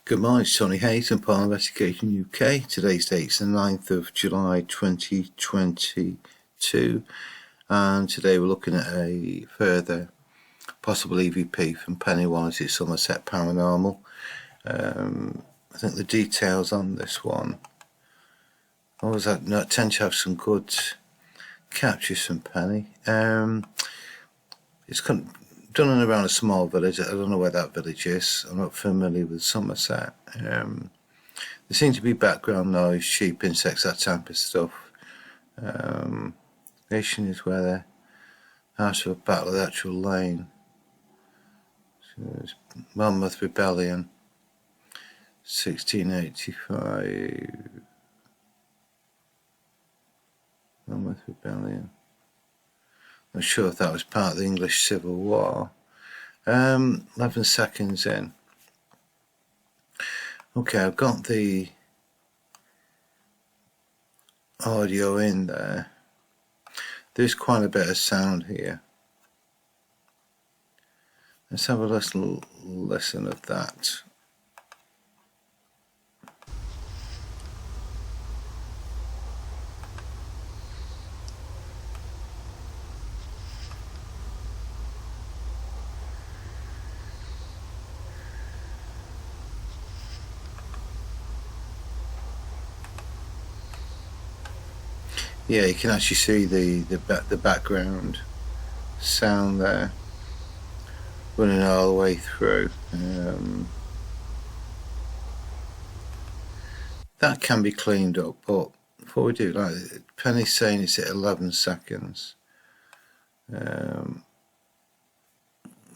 Good morning, it's Tony Hayes from Paranormal Investigation UK. Today's date is the 9th of July 2022, and today we're looking at a further possible EVP from Penni, Wallace at Somerset Paranormal. I think the details on this one, I tend to have some good captures from Penni. It's done in around a small village. I don't know where that village is. I'm not familiar with Somerset. There seems to be background noise, sheep, insects, that type of stuff. Nation is where the house of a battle of the actual lane. So it's Monmouth Rebellion, 1685. Monmouth Rebellion. Not sure if that was part of the English Civil War. 11 seconds in. Okay, I've got the audio in there. There's quite a bit of sound here. Let's have a little listen of that. Yeah, you can actually see the background sound there running all the way through. That can be cleaned up, but before we do, like Penni's saying, it's at 11 seconds.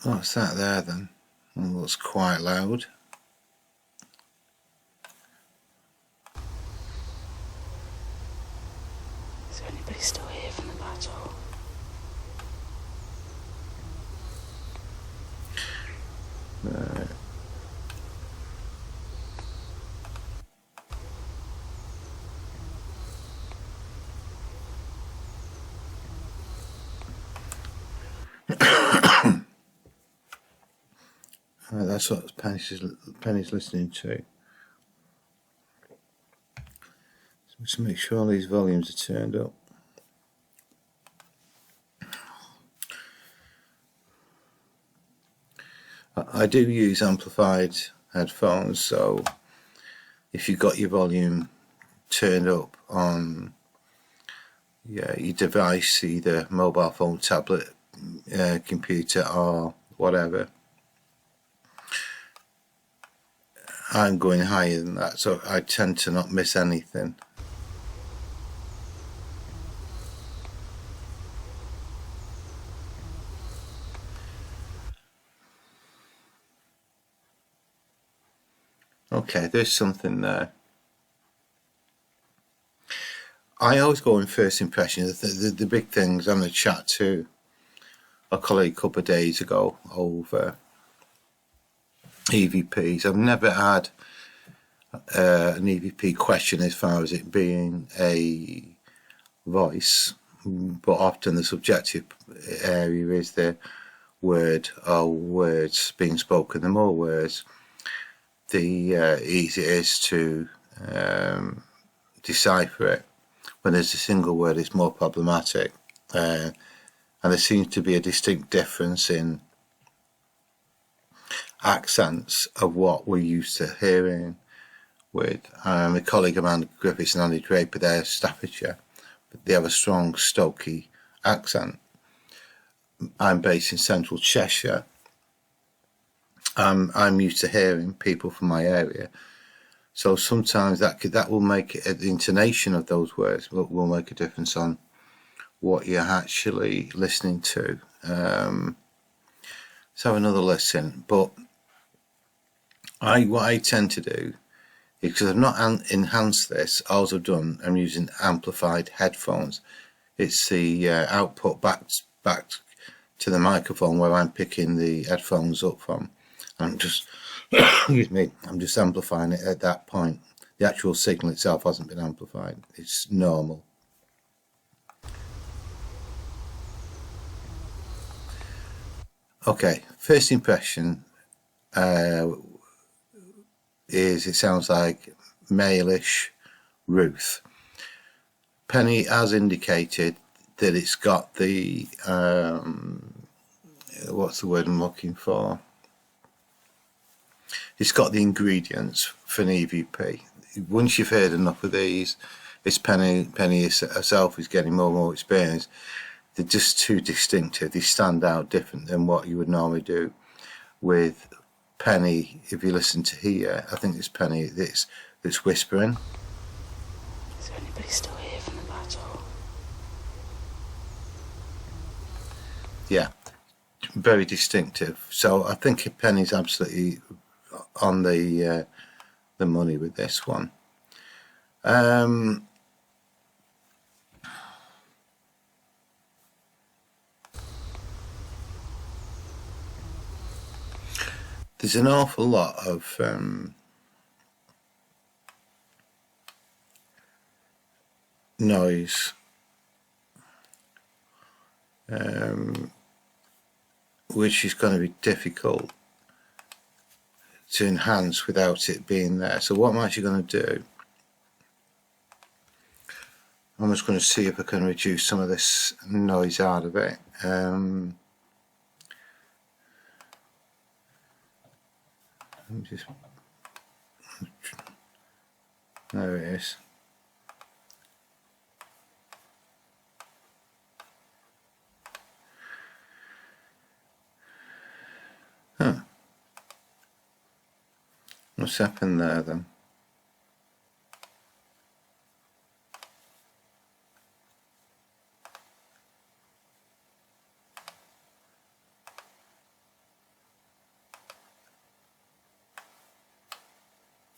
What's that there then? Well, it's quite loud. Is there anybody still here from the battle? Right. That's what Penni's listening to. So just make sure all these volumes are turned up. I do use amplified headphones, so if you've got your volume turned up on your device, either mobile phone, tablet, computer or whatever, I'm going higher than that, so I tend to not miss anything. Okay, there's something there. I always go in first impressions. The big things. I'm going to chat to a colleague a couple of days ago over EVPs. I've never had an EVP question as far as it being a voice, but often the subjective area is the word or words being spoken. The more words, the easier it is to decipher it. When there's a single word, it's more problematic, and there seems to be a distinct difference in accents of what we're used to hearing with a colleague of mine, Griffiths and Andy Draper, they're Staffordshire, but they have a strong Stokey accent. I'm based in central Cheshire. I'm used to hearing people from my area, so sometimes that will make it, the intonation of those words will make a difference on what you're actually listening to. Let's have another listen. But what I tend to do is, because I've not enhanced this, all I've done, I'm using amplified headphones. It's the output back to the microphone where I'm picking the headphones up from. I'm just, excuse me, I'm just amplifying it at that point. The actual signal itself hasn't been amplified. It's normal. Okay, first impression is, it sounds like male-ish Ruth. Penni has indicated that it's got the what's the word I'm looking for? It's got the ingredients for an EVP. Once you've heard enough of these, it's Penni herself is getting more and more experience. They're just too distinctive. They stand out different than what you would normally do with Penni. If you listen to here, I think it's Penni that's whispering. Is there anybody still here from the battle? Yeah, very distinctive. So I think Penni's absolutely on the money with this one. There's an awful lot of noise which is going to be difficult to enhance without it being there. So what I'm actually going to do, I'm just going to see if I can reduce some of this noise out of it. Just, there it is. Huh. What's happened there then?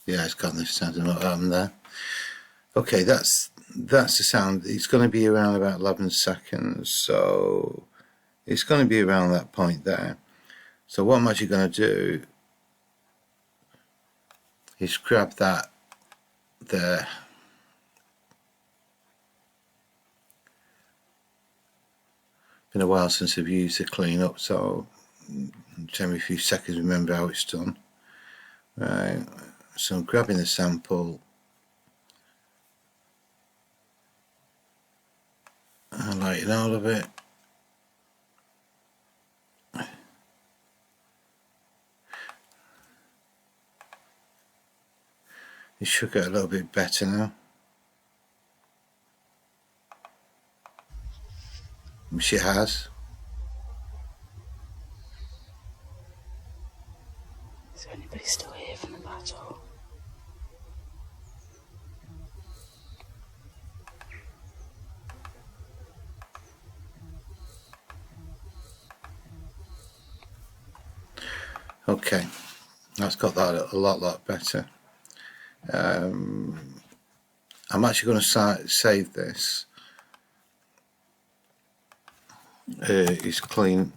Yeah, it's got this sound. I don't know what happened there. Okay, that's the sound. It's going to be around about 11 seconds, so it's going to be around that point there. So what I'm actually going to do is grab that there. Been a while since I've used the clean up, so take me a few seconds to remember how it's done. Right, so I'm grabbing the sample, highlighting all of it. It should get a little bit better now, which it has. Is there anybody still here from the battle? Okay, that's got that a lot better. I'm actually going to save this. It's clean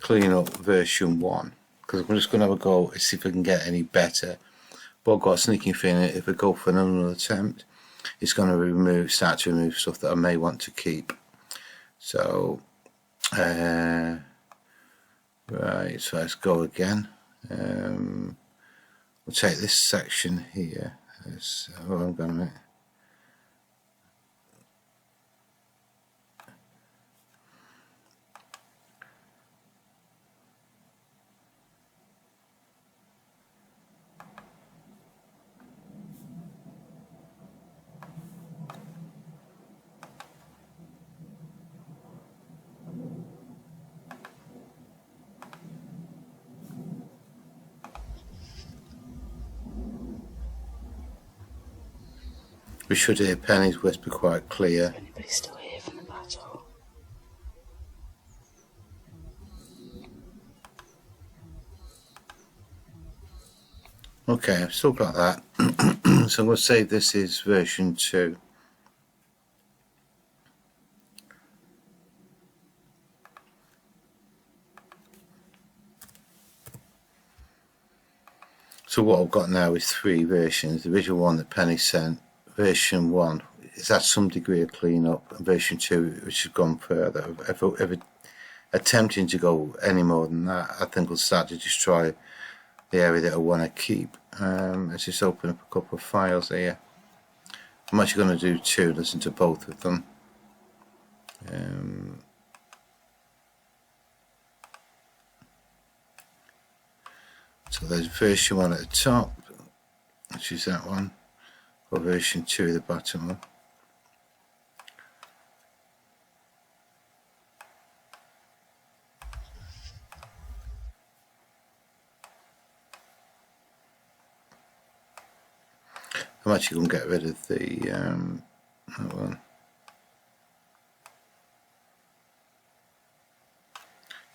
up version 1, because I'm just going to have a go and see if I can get any better. But I've got a sneaking feeling if I go for another attempt, it's going to start to remove stuff that I may want to keep. So right, so let's go again. We'll take this section here. I'm going to. We should hear Penni's whisper quite clear. Is there anybody still here from the battle? Okay, I've still got that. So I'm going to say this is version 2. So what I've got now is 3 versions. The original one that Penni sent, version 1, is at some degree of clean up, and version 2, which has gone further. If attempting to go any more than that, I think will start to destroy the area that I want to keep. let's just open up a couple of files here. I'm actually going to do two, listen to both of them. So there's version 1 at the top, which is that one, or version 2 at the bottom. I'm actually going to get rid of the that one.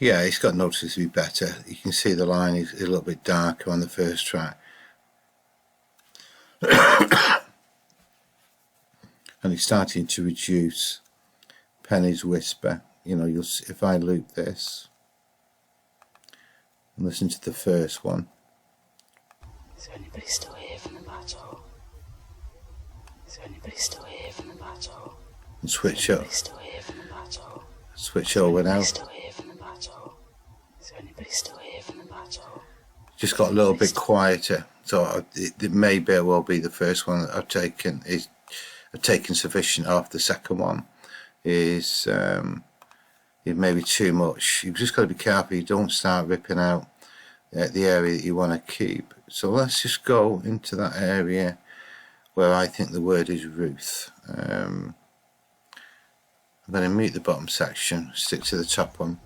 Yeah, it's got noticeably better. You can see the line is a little bit darker on the first track. And it's starting to reduce Penni's whisper. You know, you'll see, if I loop this and listen to the first one. Is there anybody still here from the battle? Is there anybody still here from the battle? And switch up. Still here from the battle? Switch over now. Still here from the battle? Is there anybody still here from the battle? Just got a little bit quieter. So it may very well be the first one that I've taken sufficient off. The second one is it may be too much. You've just got to be careful you don't start ripping out the area that you want to keep. So let's just go into that area where I think the word is Ruth. I'm going to mute the bottom section, stick to the top one.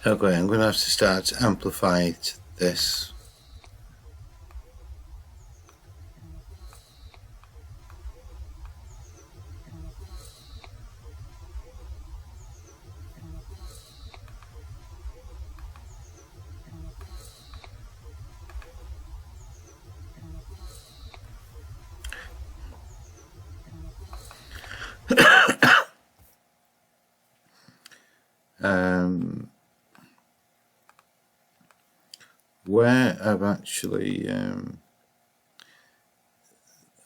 Okay, I'm going to have to start amplifying this. Where I've actually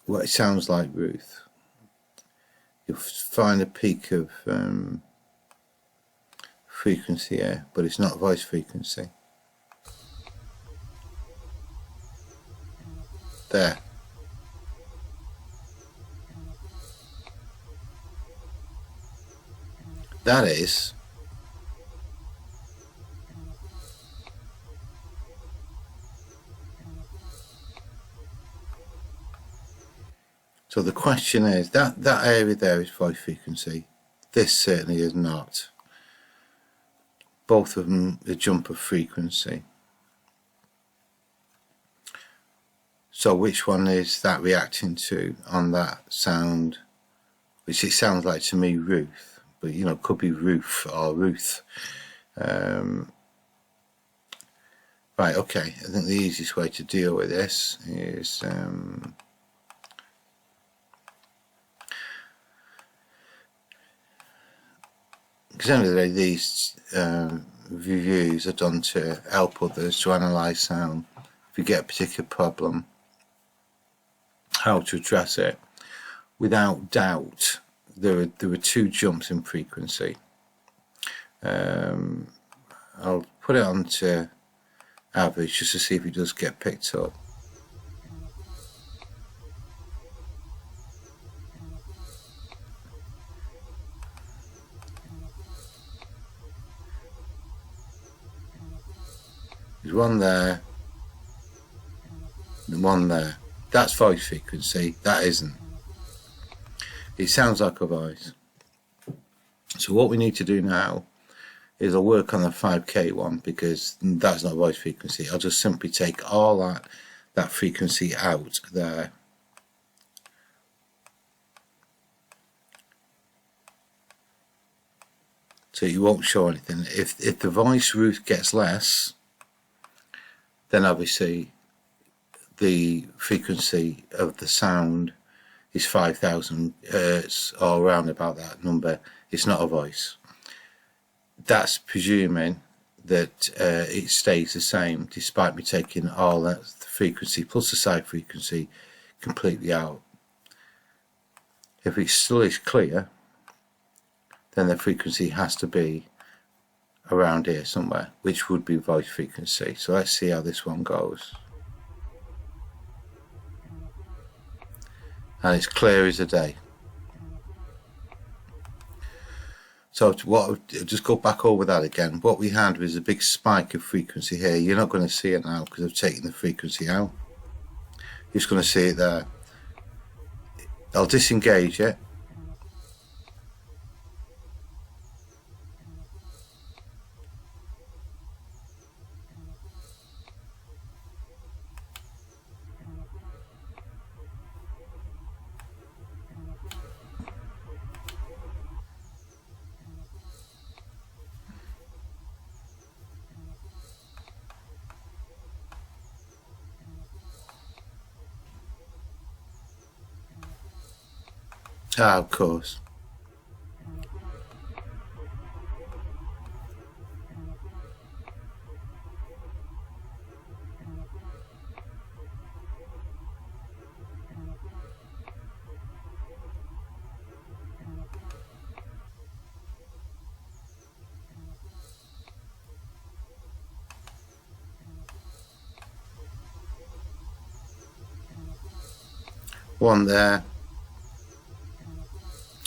what it sounds like Ruth, you'll find a peak of frequency here, but it's not voice frequency. There. That is. So the question is, that area there is voice frequency. This certainly is not. Both of them a jump of frequency. So which one is that reacting to on that sound? Which it sounds like to me Ruth, but you know, could be Ruth or Ruth. Right, okay, I think the easiest way to deal with this is because at the end of the day, these reviews are done to help others to analyse sound. If you get a particular problem, how to address it. Without doubt, there were two jumps in frequency. I'll put it on to average just to see if it does get picked up. There's one there, and one there. That's voice frequency, that isn't. It sounds like a voice. So what we need to do now is I'll work on the 5K one, because that's not voice frequency. I'll just simply take all that frequency out there. so you won't show anything. If the voice Ruth gets less, then obviously the frequency of the sound is 5,000 hertz or around about that number. It's not a voice. That's presuming that it stays the same despite me taking all that frequency plus the side frequency completely out. If it still is clear, then the frequency has to be around here somewhere, which would be voice frequency. So let's see how this one goes. And it's clear as a day. So just go back over that again. What we had was a big spike of frequency here. You're not going to see it now because I've taken the frequency out. You're just going to see it there. I'll disengage it. Ah, of course. One there.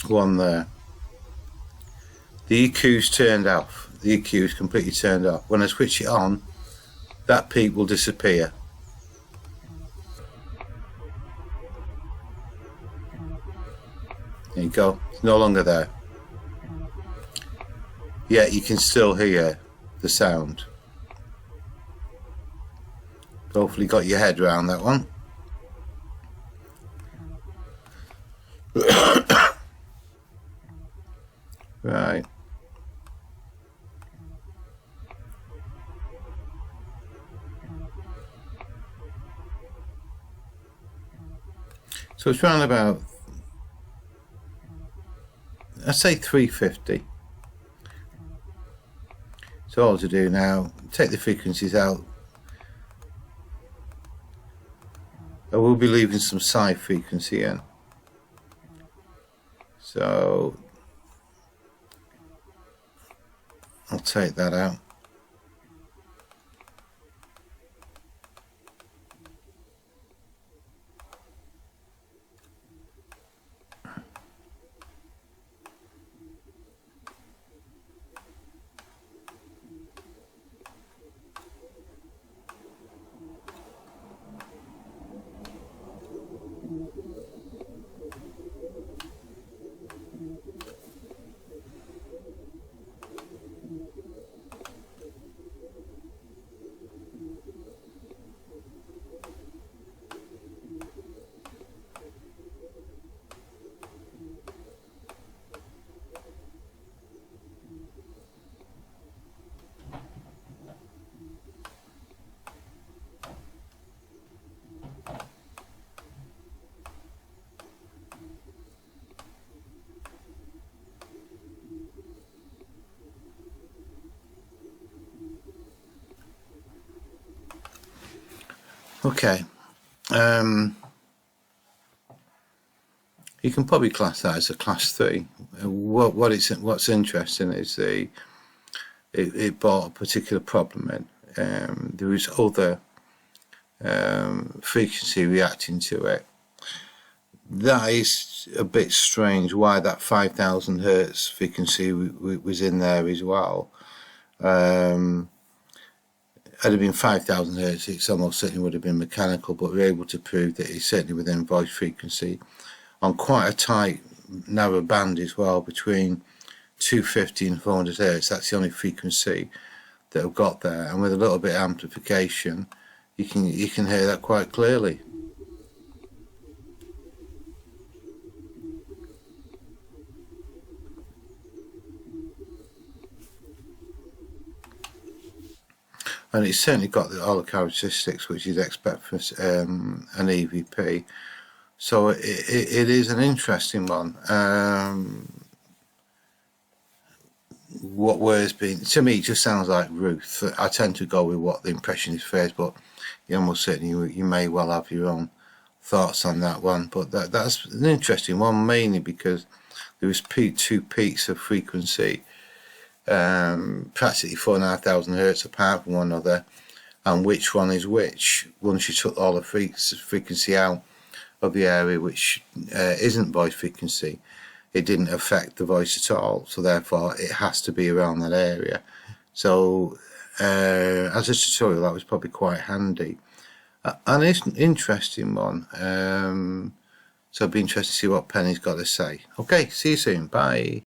One there. The EQ's turned off. The EQ is completely turned off. When I switch it on, that peak will disappear. There you go. It's no longer there. Yet you can still hear the sound. Hopefully got your head around that one. Right. So it's around about, I'd say 350. So all to do now, take the frequencies out. I will be leaving some side frequency in. So I'll take that out. Okay, you can probably class that as a class 3. What's interesting is it brought a particular problem in. There is other frequency reacting to it. That is a bit strange. Why that 5,000 hertz frequency was in there as well. Had it been 5,000 hertz, it almost certainly would have been mechanical, but we're able to prove that it's certainly within voice frequency on quite a tight, narrow band as well, between 250 and 400 hertz. That's the only frequency that I've got there, and with a little bit of amplification, you can hear that quite clearly. and it's certainly got all the characteristics which you'd expect from an EVP. So it is an interesting one. What word's been, to me, it just sounds like Ruth. I tend to go with what the impression is first, but you almost certainly you may well have your own thoughts on that one. But that's an interesting one, mainly because there was two peaks of frequency, practically 4,500 hertz apart from one another, and which one is which. Once you took all the frequency out of the area which isn't voice frequency, it didn't affect the voice at all, so therefore it has to be around that area. So as a tutorial, that was probably quite handy, and it's an interesting one. So I'd be interested to see what Penny's got to say. Okay, see you soon, bye.